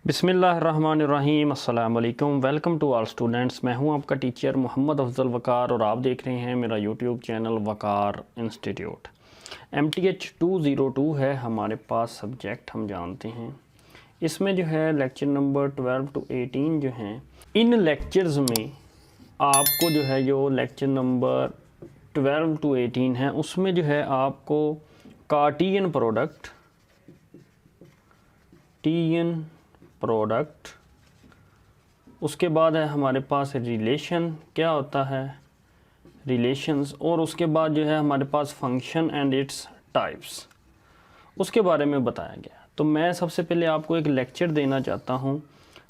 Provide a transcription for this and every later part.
बिस्मिल्लाहिर्रहमानिर्रहीम अस्सलाम वालेकुम। Welcome to all students. मैं हूं आपका टीचर मोहम्मद अफजल वकार और आप देख रहे हैं मेरा यूट्यूब चैनल वकार इंस्टीट्यूट। MTH 202 है हमारे पास सब्जेक्ट, हम जानते हैं। इसमें जो है लेक्चर नंबर 12 to 18 जो हैं, इन लेक्चर्स में आपको जो है जो लेक्चर नंबर 12 to 18 है उसमें जो है आपको कार्टियन प्रोडक्ट, उसके बाद है हमारे पास रिलेशन, क्या होता है रिलेशंस, और उसके बाद जो है हमारे पास फंक्शन एंड इट्स टाइप्स, उसके बारे में बताया गया। तो मैं सबसे पहले आपको एक लेक्चर देना चाहता हूं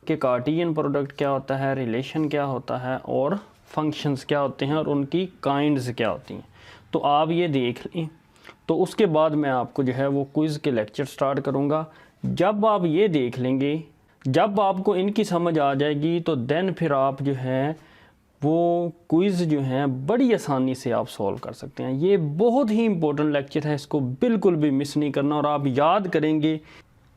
कि कार्टियन प्रोडक्ट क्या होता है, रिलेशन क्या होता है और फंक्शंस क्या होते हैं और उनकी काइंड्स क्या होती हैं। तो आप ये देख लें, तो उसके बाद मैं आपको जो है वो क्विज़ के लेक्चर स्टार्ट करूँगा। जब आप ये देख लेंगे, जब आपको इनकी समझ आ जाएगी तो देन फिर आप जो है वो क्विज़ जो है बड़ी आसानी से आप सॉल्व कर सकते हैं। ये बहुत ही इम्पोर्टेंट लेक्चर है, इसको बिल्कुल भी मिस नहीं करना। और आप याद करेंगे,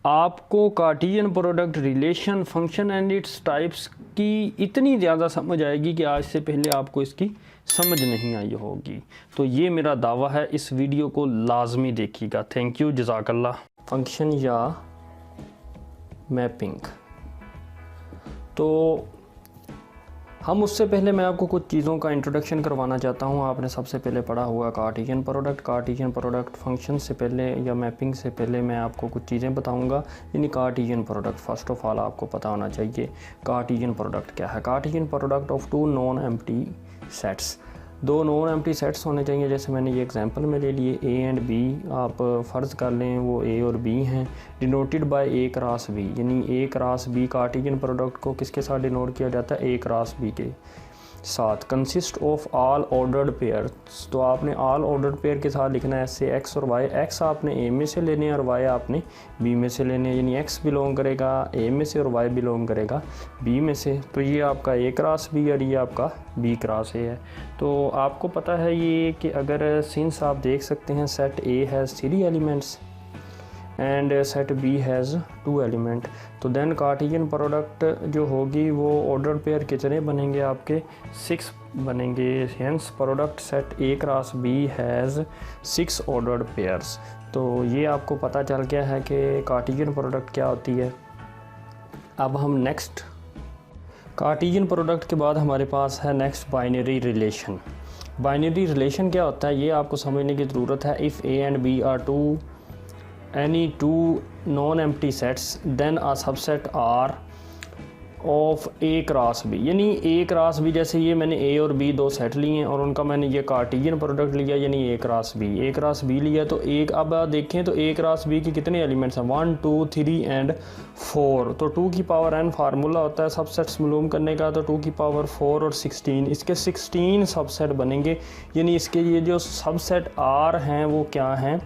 आपको Cartesian product, relation, function and its types की इतनी ज़्यादा समझ आएगी कि आज से पहले आपको इसकी समझ नहीं आई होगी। तो ये मेरा दावा है, इस वीडियो को लाजमी देखिएगा। थैंक यू, जज़ाकल्लाह। फंक्शन या मैपिंग, तो हम उससे पहले मैं आपको कुछ चीज़ों का इंट्रोडक्शन करवाना चाहता हूँ। आपने सबसे पहले पढ़ा हुआ कार्टियन प्रोडक्ट फंक्शन से पहले या मैपिंग से पहले मैं आपको कुछ चीज़ें बताऊँगा। यानी Cartesian product first of all आपको पता होना चाहिए कार्टियन प्रोडक्ट क्या है। Cartesian product of two non empty sets, दो नॉन एम्प्टी सेट्स होने चाहिए। जैसे मैंने ये एग्जांपल में ले लिए A एंड B, आप फ़र्ज़ कर लें वो A और B हैं, denoted by A cross B, यानी A क्रॉस B। कार्टियन प्रोडक्ट को किसके साथ डिनोट किया जाता है? A क्रॉस B के साथ। Consist of all ordered pairs, तो आपने ऑल ऑर्डर्ड पेयर के साथ लिखना है ऐसे X और Y। X आपने A में से लेने और Y आपने B में से लेने, यानी X बिलोंग करेगा A में से और Y बिलोंग करेगा B में से। तो ये आपका A क्रॉस B और ये आपका B क्रॉस A है। तो आपको पता है ये कि अगर सिंस आप देख सकते हैं set A has 3 elements and set B has 2 element, तो देन कार्टियन प्रोडक्ट जो होगी वो ऑर्डर पेयर कितने बनेंगे? आपके 6 बनेंगे। Hence product set A cross B has 6 ordered pairs. तो ये आपको पता चल गया है कि कार्टियन प्रोडक्ट क्या होती है। अब हम नेक्स्ट, कार्टियन प्रोडक्ट के बाद हमारे पास है next binary relation. Binary relation क्या होता है ये आपको समझने की ज़रूरत है। If A and B are any two non-empty sets then a subset R of A cross B, यानी A क्रॉस B, जैसे ये मैंने A और B दो सेट लिए हैं और उनका मैंने ये कार्टियन प्रोडक्ट लिया, यानी A क्रॉस B लिया। तो एक, अब आप देखें तो A क्रॉस B के कितने एलिमेंट्स हैं? 1 2 3 एंड 4। तो 2 की पावर n फार्मूला होता है सबसेट्स मालूम करने का, तो 2 की पावर 4 और 16, इसके 16 सबसेट बनेंगे। यानी इसके ये जो सबसेट R हैं वो क्या हैं?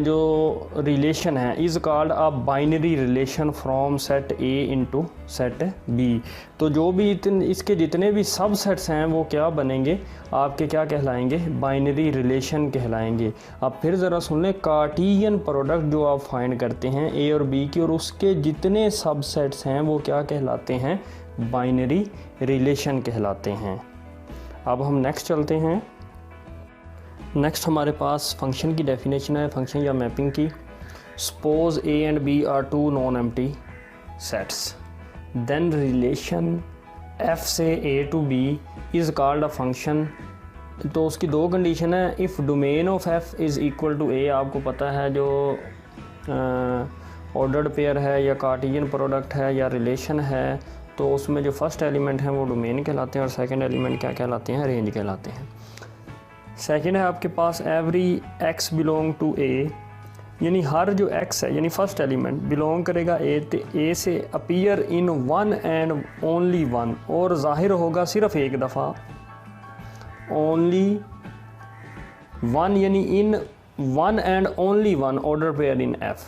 जो रिलेशन है is called a binary relation from set A into set B। तो जो भी इसके जितने भी सब सेट्स हैं वो क्या बनेंगे? आपके क्या कहलाएंगे? बाइनरी रिलेशन कहलाएंगे। अब फिर ज़रा सुन लें, कार्टियन प्रोडक्ट जो आप फाइंड करते हैं A और B की और उसके जितने सब सेट्स हैं वो क्या कहलाते हैं? बाइनरी रिलेशन कहलाते हैं। अब हम नेक्स्ट चलते हैं। नेक्स्ट हमारे पास फंक्शन की डेफिनेशन है, फंक्शन या मैपिंग की। Suppose A and B are two non empty sets, then relation F से A to B is called a function. तो उसकी दो कंडीशन है। If domain of F is equal to A, आपको पता है जो ऑर्डर्ड पेयर है या कार्टियन प्रोडक्ट है या रिलेशन है, तो उसमें जो फर्स्ट एलिमेंट हैं वो डोमेन कहलाते हैं और सेकेंड एलिमेंट क्या कहलाते हैं? रेंज कहलाते हैं। सेकेंड है आपके पास every x belong to A, यानी हर जो x है यानी फर्स्ट एलिमेंट बिलोंग करेगा A, तो A से appear in one and only one, और ज़ाहिर होगा सिर्फ एक दफ़ा, ओनली वन, यानी in one and only one order pair in F।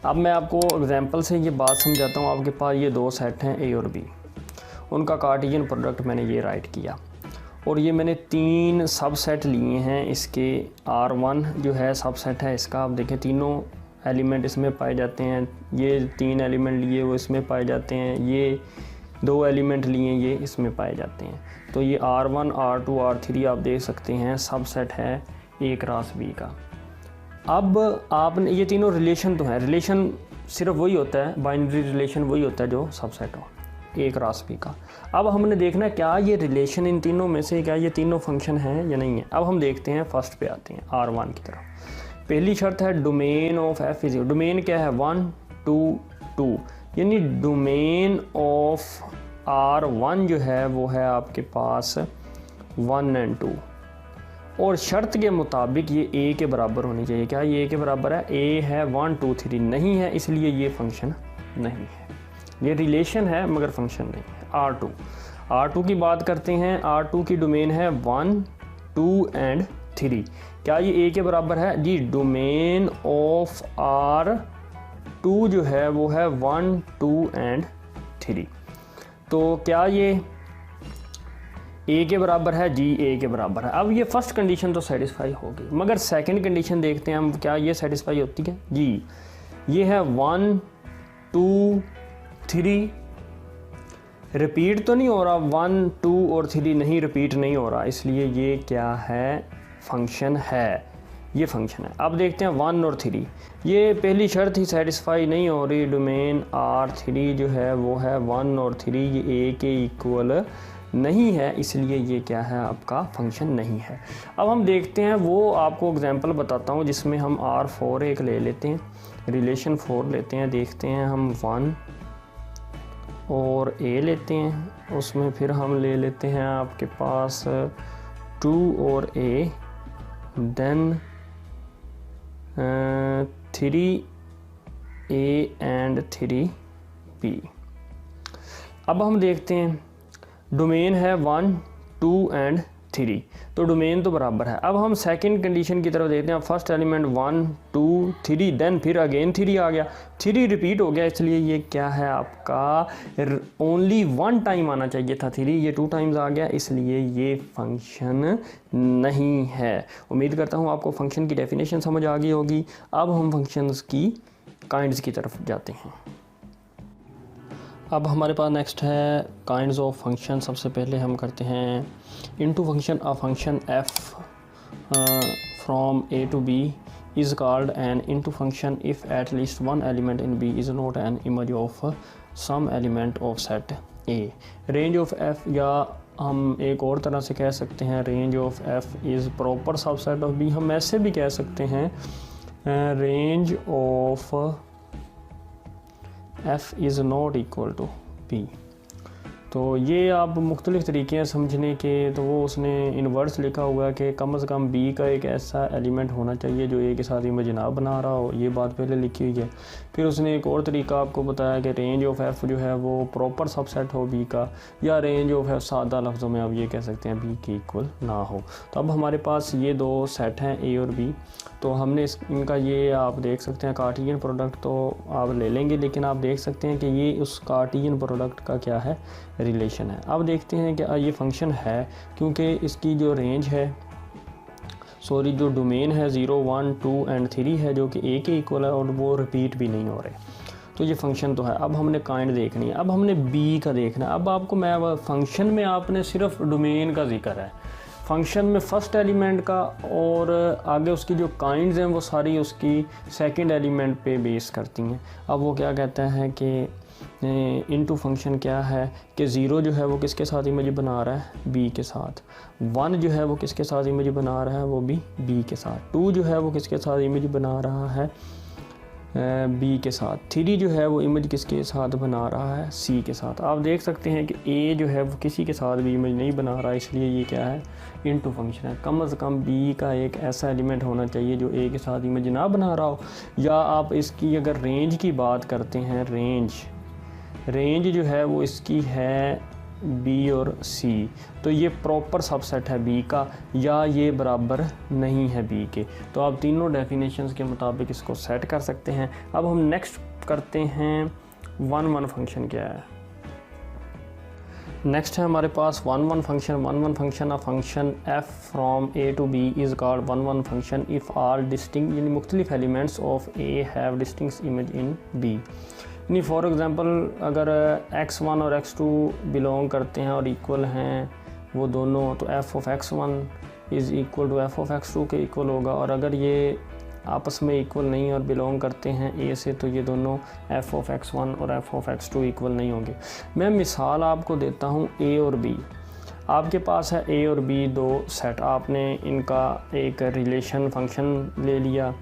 अब मैं आपको एग्जांपल से ये बात समझाता हूँ। आपके पास ये दो सेट हैं A और B, उनका कार्टियन प्रोडक्ट मैंने ये राइट किया और ये मैंने 3 सबसेट लिए हैं इसके। R1 जो है सबसेट है इसका, आप देखें तीनों एलिमेंट इसमें पाए जाते हैं, ये 3 एलिमेंट लिए वो इसमें पाए जाते हैं, ये 2 एलिमेंट लिए ये इसमें पाए जाते हैं। तो ये R1 R2 R3 आप देख सकते हैं सबसेट है A क्रॉस B का। अब आपने ये तीनों रिलेशन तो है, रिलेशन सिर्फ वही होता है, बाइनरी रिलेशन वही होता है जो सबसेट हो A क्रॉस B का। अब हमने देखना है क्या ये रिलेशन इन तीनों में से क्या ये तीनों फंक्शन हैं या नहीं है। अब हम देखते हैं, फर्स्ट पे आते हैं R1 की तरफ। पहली शर्त है domain of F is, domain क्या है 1 2 2, यानी डोमेन ऑफ R1 जो है वो है आपके पास 1 और 2, और शर्त के मुताबिक ये A के बराबर होनी चाहिए। क्या ये A के बराबर है? A है 1 2 3, नहीं है, इसलिए ये फंक्शन नहीं है। ये रिलेशन है मगर फंक्शन नहीं है। R2 की बात करते हैं। R2 की डोमेन है 1 2 और 3। क्या ये A के बराबर है? जी, डोमेन ऑफ R2 जो है वो है 1 2 और 3। तो क्या ये A के बराबर है? जी, A के बराबर है। अब ये फर्स्ट कंडीशन तो सेटिस्फाई होगी, मगर सेकंड कंडीशन देखते हैं हम, क्या ये सेटिस्फाई होती है? जी, ये है 1 2 3, रिपीट तो नहीं हो रहा, 1 2 और 3 नहीं रिपीट नहीं हो रहा, इसलिए ये क्या है? फंक्शन है, ये फंक्शन है। अब देखते हैं 1 और 3, ये पहली शर्त ही सेटिस्फाई नहीं हो रही। डोमेन R3 जो है वो है 1 और 3, ये A के इक्वल नहीं है, इसलिए ये क्या है? आपका फंक्शन नहीं है। अब हम देखते हैं, वो आपको एग्जांपल बताता हूँ जिसमें हम R4 एक ले लेते हैं, रिलेशन 4 लेते हैं, देखते हैं हम 1 और A लेते हैं, उसमें फिर हम ले लेते हैं आपके पास 2 और A, then 3A and 3B। अब हम देखते हैं, डोमेन है 1 2 और 3, तो डोमेन तो बराबर है। अब हम सेकंड कंडीशन की तरफ देखते हैं। फर्स्ट एलिमेंट 1 2 3, देन फिर अगेन 3 आ गया, 3 रिपीट हो गया, इसलिए ये क्या है? आपका ओनली 1 टाइम आना चाहिए था 3, ये 2 टाइम्स आ गया, इसलिए ये फंक्शन नहीं है। उम्मीद करता हूँ आपको फंक्शन की डेफिनेशन समझ आ गई होगी। अब हम फंक्शंस की काइंड्स की तरफ जाते हैं। अब हमारे पास नेक्स्ट है काइंड्स ऑफ फंक्शन। सबसे पहले हम करते हैं into function. A function f from a to b is called an into function if at least one element in b is not an image of some element of set a। range of f, या हम एक और तरह से कह सकते हैं range of f is proper subset of b। हम ऐसे भी कह सकते हैं range of f is not equal to b। तो ये आप मुख्तलिफ़ तरीके हैं समझने के। तो वो उसने इन्वर्स लिखा हुआ है कि कम से कम b का एक ऐसा एलिमेंट होना चाहिए जो a के साथ इमेज ना बना रहा हो, ये बात पहले लिखी हुई है। फिर उसने एक और तरीका आपको बताया कि रेंज ऑफ f जो है वो प्रॉपर सबसेट हो b का, या रेंज ऑफ f सादा लफ्ज़ों में आप ये कह सकते हैं b के इक्वल ना हो। तो अब हमारे पास ये 2 सेट हैं a और b, तो हमने इनका ये आप देख सकते हैं कार्टेशियन प्रोडक्ट तो आप ले लेंगे, लेकिन आप देख सकते हैं कि ये उस कार्टेशियन प्रोडक्ट का क्या है? रिलेशन है। अब देखते हैं कि ये फंक्शन है, क्योंकि इसकी जो रेंज है, सॉरी जो डोमेन है 0 1 2 और 3 है, जो कि a के इक्वल है, और वो रिपीट भी नहीं हो रहे, तो ये फंक्शन तो है। अब हमने काइंड देखनी है, अब हमने b का देखना है। अब आपको मैं फंक्शन में आपने सिर्फ डोमेन का जिक्र है, फंक्शन में फर्स्ट एलिमेंट का, और आगे उसकी जो काइंड्स हैं वो सारी उसकी सेकंड एलिमेंट पे बेस करती हैं। अब वो क्या कहता है कि इनटू फंक्शन क्या है कि 0 जो है वो किसके साथ इमेज बना रहा है? b के साथ। 1 जो है वो किसके साथ इमेज बना रहा है? वो भी b के साथ। 2 जो है वो किसके साथ इमेज बना रहा है? b के साथ। 3 जो है वो इमेज किसके साथ बना रहा है? c के साथ। आप देख सकते हैं कि a जो है वो किसी के साथ भी इमेज नहीं बना रहा है, इसलिए ये क्या है? इनटू फंक्शन है। कम से कम b का एक ऐसा एलिमेंट होना चाहिए जो a के साथ इमेज ना बना रहा हो। या आप इसकी अगर रेंज की बात करते हैं, रेंज जो है वो इसकी है b और c, तो ये प्रॉपर सबसेट है b का, या ये बराबर नहीं है b के। तो आप तीनों डेफिनेशंस के मुताबिक इसको सेट कर सकते हैं। अब हम नेक्स्ट करते हैं 1 1 फंक्शन क्या है। नेक्स्ट है हमारे पास one function a function F from A to B is called one function if all distinct यानी मुख्तलिफ elements of A have distinct image in B. यानी फॉर एग्ज़ाम्पल अगर x1 और x2 बिलोंग करते हैं और इक्वल हैं वो दोनों, तो f of x1 is equal to f of x2 के इक्वल होगा। और अगर ये आपस में इक्वल नहीं और बिलोंग करते हैं ए से, तो ये दोनों f ऑफ x1 और f ऑफ x2 इक्वल नहीं होंगे। मैं मिसाल आपको देता हूँ ए और बी। आपके पास है ए और बी दो सेट, आपने इनका एक रिलेशन फंक्शन ले लिया।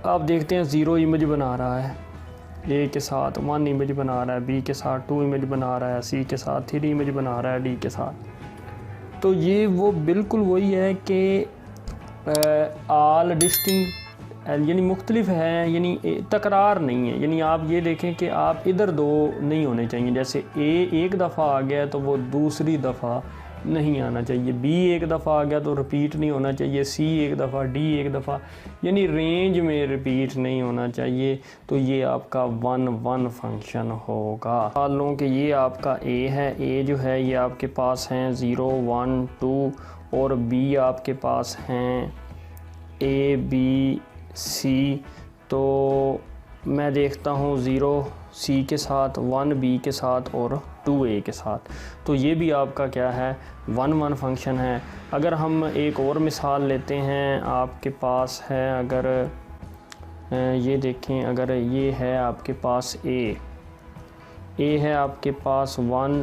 आप देखते हैं 0 इमेज बना रहा है, ए के साथ 1 इमेज बना रहा है, बी के साथ 2 इमेज बना रहा है, सी के साथ 3 इमेज बना रहा है, डी के साथ। तो ये वो बिल्कुल वही है कि आल डिस्टिंक्ट यानी मुख्तलिफ है, यानी तकरार नहीं है। यानी आप ये देखें कि आप इधर दो नहीं होने चाहिए, जैसे ए एक दफ़ा आ गया तो वो दूसरी दफ़ा नहीं आना चाहिए, बी एक दफ़ा आ गया तो रिपीट नहीं होना चाहिए, सी एक दफ़ा, डी एक दफ़ा, यानी रेंज में रिपीट नहीं होना चाहिए। तो ये आपका वन फंक्शन होगा। मान लो कि ये आपका ए है, ए जो है ये आपके पास हैं 0 1 2 और बी आपके पास हैं ए बी सी। तो मैं देखता हूँ 0 सी के साथ, 1 बी के साथ और 2 ए के साथ। तो ये भी आपका क्या है, वन फंक्शन है। अगर हम एक और मिसाल लेते हैं, आपके पास है अगर ये देखें, अगर ये है आपके पास ए है आपके पास 1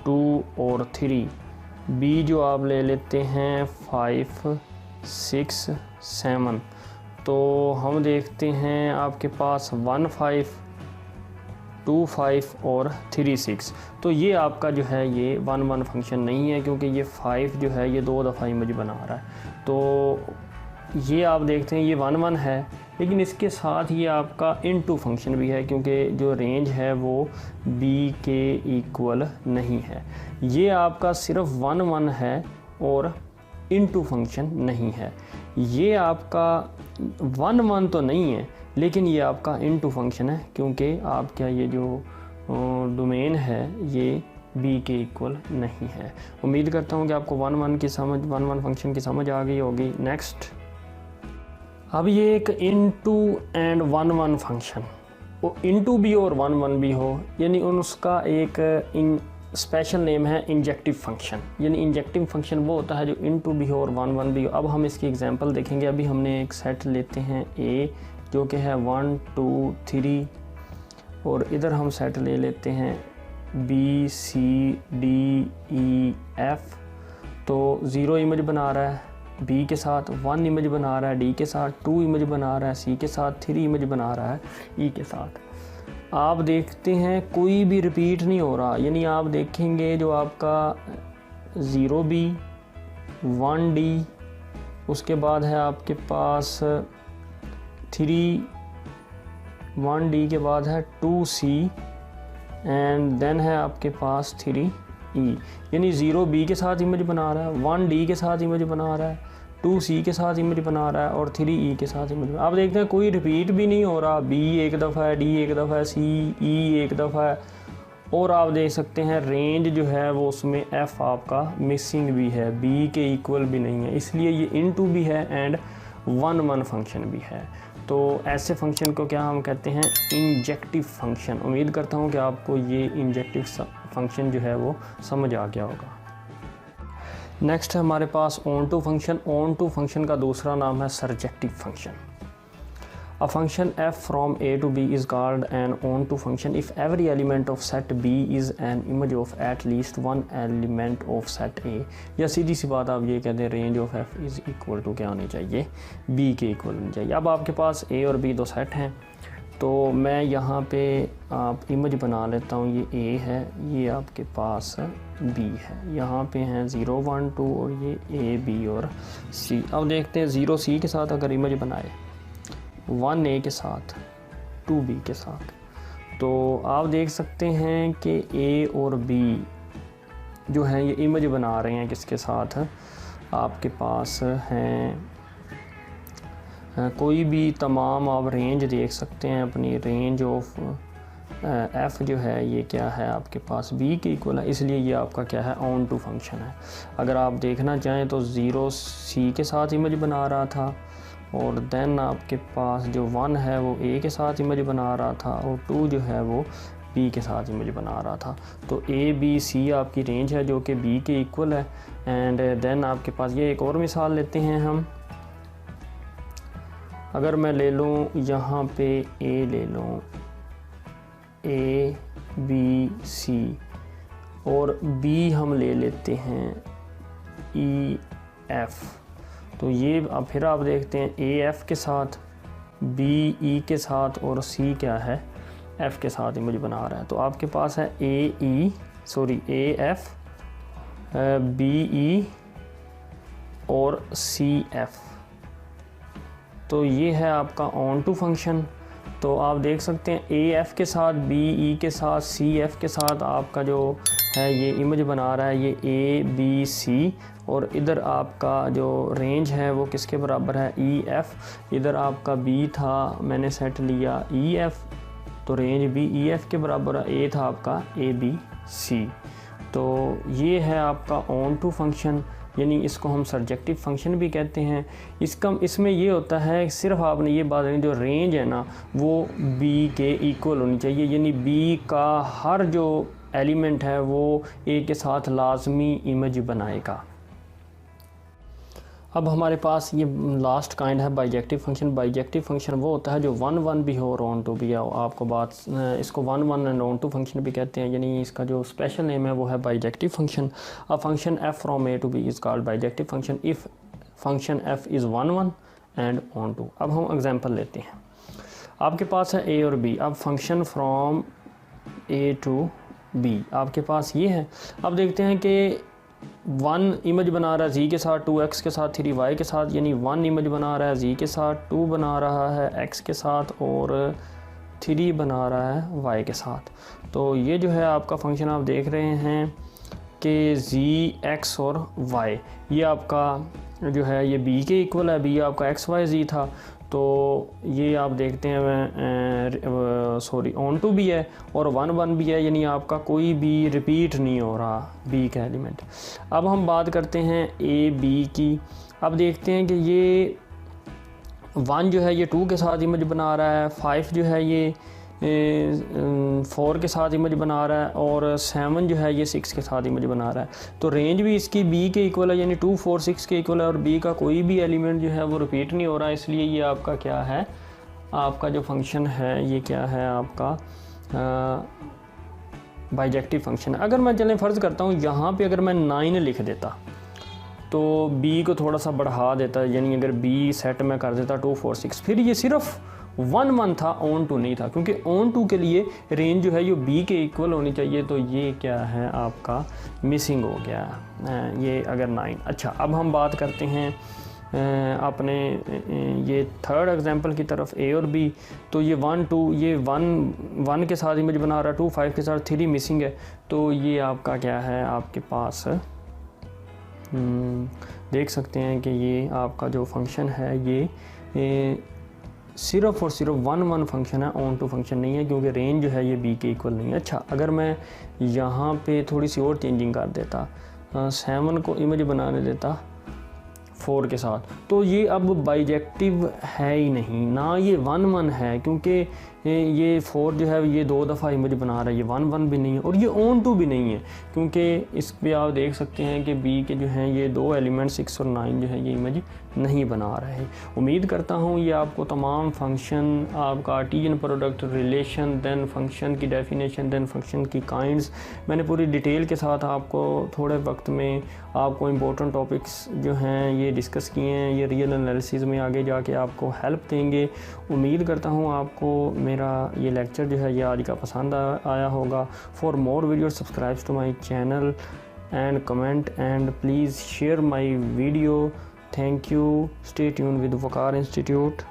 2 और 3, बी जो आप ले लेते हैं 5 6 7। तो हम देखते हैं आपके पास 1 5 2 5 और 3 6। तो ये आपका जो है ये वन फंक्शन नहीं है, क्योंकि ये 5 जो है ये 2 दफ़ा इमेज बना रहा है। तो ये आप देखते हैं ये वन है, लेकिन इसके साथ ये आपका इनटू फंक्शन भी है, क्योंकि जो रेंज है वो b के इक्वल नहीं है। ये आपका सिर्फ वन है और इनटू फंक्शन नहीं है। ये आपका वन तो नहीं है, लेकिन ये आपका इनटू फंक्शन है, क्योंकि आपका ये जो डोमेन है ये b के इक्वल नहीं है। उम्मीद करता हूँ कि आपको वन फंक्शन की समझ आ गई होगी। नेक्स्ट, अब ये एक इनटू एंड वन फंक्शन, वो इनटू भी हो और वन भी हो, यानी उसका एक स्पेशल नेम है इंजेक्टिव फंक्शन। यानी इंजेक्टिव फंक्शन वो होता है जो इनटू भी हो और वन भी हो। अब हम इसकी एग्जांपल देखेंगे। अभी हमने एक सेट लेते हैं ए जो कि है 1 2 3, और इधर हम सेट ले लेते हैं B C D E F. तो 0 इमेज बना रहा है, बी के साथ 1 इमेज बना रहा है, डी के साथ 2 इमेज बना रहा है, सी के साथ 3 इमेज बना रहा है, ई के साथ। आप देखते हैं कोई भी रिपीट नहीं हो रहा। यानी आप देखेंगे जो आपका 0B 1D, उसके बाद है आपके पास 3 1D के बाद है 2C एंड देन है आपके पास 3E। यानी 0B के साथ इमेज बना रहा है, 1D के साथ इमेज बना रहा है, 2C के साथ इमेज बना रहा है और 3E के साथ इमेज। आप देखते हैं कोई रिपीट भी नहीं हो रहा, B एक दफ़ा है, D एक दफ़ा है, C E एक दफ़ा है। और आप देख सकते हैं रेंज जो है वो उसमें F आपका मिसिंग भी है, B के इक्वल भी नहीं है, इसलिए ये इनटू भी है एंड वन फंक्शन भी है। तो ऐसे फंक्शन को क्या हम कहते हैं, इंजेक्टिव फंक्शन। उम्मीद करता हूँ कि आपको ये इंजेक्टिव फंक्शन जो है वो समझ आ गया होगा। नेक्स्ट है हमारे पास onto function. Onto function का दूसरा नाम है surjective function. A function f from a to b is called an on to function if every element of set b is an image of at least one element of set a। या सीधी सी बात आप ये कहते हैं range of f is equal to क्या होनी चाहिए, b के इक्वल होनी चाहिए। अब आपके पास a और b दो सेट हैं, तो मैं यहाँ पे आप इमेज बना लेता हूँ। ये a है, ये आपके पास b है, यहाँ पे हैं 0 1 2 और ये a b और c। अब देखते हैं 0 c के साथ अगर इमेज बनाए, 1 a के साथ, 2 b के साथ, तो आप देख सकते हैं कि a और b जो हैं ये इमेज बना रहे हैं किसके साथ, आपके पास हैं कोई भी तमाम आप रेंज देख सकते हैं, अपनी रेंज ऑफ एफ़ जो है ये क्या है आपके पास बी के इक्वल है, इसलिए ये आपका क्या है ऑन टू फंक्शन है। अगर आप देखना चाहें तो 0 सी के साथ इमेज बना रहा था और देन आपके पास जो 1 है वो ए के साथ इमेज बना रहा था और 2 जो है वो बी के साथ इमेज बना रहा था। तो ए बी सी आपकी रेंज है जो कि बी के इक्वल है। एंड देन आपके पास ये एक और मिसाल लेते हैं हम। अगर मैं ले लूँ यहाँ पे ए ले लूँ, ए बी सी, और बी हम ले लेते हैं ई एफ़। तो ये अब फिर आप देखते हैं ए एफ़ के साथ, बी ई के साथ और सी क्या है एफ़ के साथ इमेज बना रहा है। तो आपके पास है ए एफ़, बी ई और सी एफ़। तो ये है आपका ऑन टू फंक्शन। तो आप देख सकते हैं ए एफ़ के साथ, बी ई के साथ, सी एफ़ के साथ आपका जो है ये इमेज बना रहा है ये ए बी सी, और इधर आपका जो रेंज है वो किसके बराबर है ई एफ़। इधर आपका बी था, मैंने सेट लिया ई एफ़, तो रेंज भी ई एफ़ के बराबर है। ए था आपका ए बी सी। तो ये है आपका ऑन टू फंक्शन, यानी इसको हम सर्जेक्टिव फंक्शन भी कहते हैं। इसमें ये होता है सिर्फ आपने ये बात जो रेंज है ना वो बी के इक्वल होनी चाहिए, यानी बी का हर जो एलिमेंट है वो ए के साथ लाजमी इमेज बनाएगा। अब हमारे पास ये लास्ट काइंड है बाइजेक्टिव फंक्शन। बाइजेक्टिव फंक्शन वो होता है जो 1 1 भी हो और ऑन टू भी हो। आपको बात इसको 1 1 एंड ऑन टू फंक्शन भी कहते हैं, यानी इसका जो स्पेशल नेम है वो है bijective function. A function F from A to B is called bijective function if function F is 1 1 and onto. अब हम एग्जांपल लेते हैं। आपके पास है ए और बी। अब function from A to B आपके पास ये है। अब देखते हैं कि 1 इमेज बना रहा है जी के साथ, 2x के साथ, 3y के साथ, यानी 1 इमेज बना रहा है जी के साथ, 2 बना रहा है x के साथ और 3 बना रहा है y के साथ। तो ये जो है आपका फंक्शन आप देख रहे हैं कि z x और y ये आपका जो है ये b के इक्वल है। b आपका x y z था, तो ये आप देखते हैं सॉरी ऑन टू भी है और 1 1 भी है, यानी आपका कोई भी रिपीट नहीं हो रहा बी का एलिमेंट। अब हम बात करते हैं ए बी की। अब देखते हैं कि ये 1 जो है ये 2 के साथ इमेज बना रहा है, 5 जो है ये 4 के साथ इमेज बना रहा है और 7 जो है ये 6 के साथ इमेज बना रहा है। तो रेंज भी इसकी b के इक्वल है, यानी 2 4 6 के इक्वल है और b का कोई भी एलिमेंट जो है वो रिपीट नहीं हो रहा है। इसलिए ये आपका क्या है, आपका जो फंक्शन है ये क्या है आपका बाइजेक्टिव फंक्शन। अगर मैं चलें फ़र्ज़ करता हूँ यहाँ पे अगर मैं 9 लिख देता तो b को थोड़ा सा बढ़ा देता, यानी अगर b सेट में कर देता 2 4 6, फिर ये सिर्फ 1 1 था, ऑन टू नहीं था, क्योंकि ऑन टू के लिए रेंज जो है ये b के इक्वल होनी चाहिए। तो ये क्या है आपका मिसिंग हो गया ये अगर 9। अच्छा, अब हम बात करते हैं अपने ये थर्ड एग्जांपल की तरफ a और b। तो ये 1 2 ये 1 के साथ इमेज बना रहा है, 2 5 के साथ, 3 मिसिंग है। तो ये आपका क्या है आपके पास देख सकते हैं कि ये आपका जो फंक्शन है ये सिर्फ और सिर्फ 1 1 फंक्शन है, ऑन टू फंक्शन नहीं है, क्योंकि रेंज जो है ये b के इक्वल नहीं है। अच्छा, अगर मैं यहाँ पे थोड़ी सी और चेंजिंग कर देता, 7 को इमेज बनाने देता 4 के साथ, तो ये अब बाइजेक्टिव है ही नहीं ना, ये 1 1 है, क्योंकि ये 4 जो है ये 2 दफ़ा इमेज बना रहा है, ये 1 1 भी नहीं है और ये ऑन टू भी नहीं है, क्योंकि इस पे आप देख सकते हैं कि b के जो हैं ये 2 एलिमेंट 6 और 9 जो है ये इमेज नहीं बना रहे। उम्मीद करता हूँ ये आपको तमाम फंक्शन, आपका Cartesian product, relation, then function की डेफिनेशन, देन फंक्शन की काइंड्स, मैंने पूरी डिटेल के साथ आपको थोड़े वक्त में आपको इम्पोर्टेंट टॉपिक्स जो हैं ये डिस्कस किए हैं। ये रियल एनालिसिस में आगे जाके आपको हेल्प देंगे। उम्मीद करता हूँ आपको मेरा ये लेक्चर जो है ये आज का पसंद आया होगा। For more video subscribe to my channel and comment and please share my video. Thank you. Stay tuned with Waqar Institute.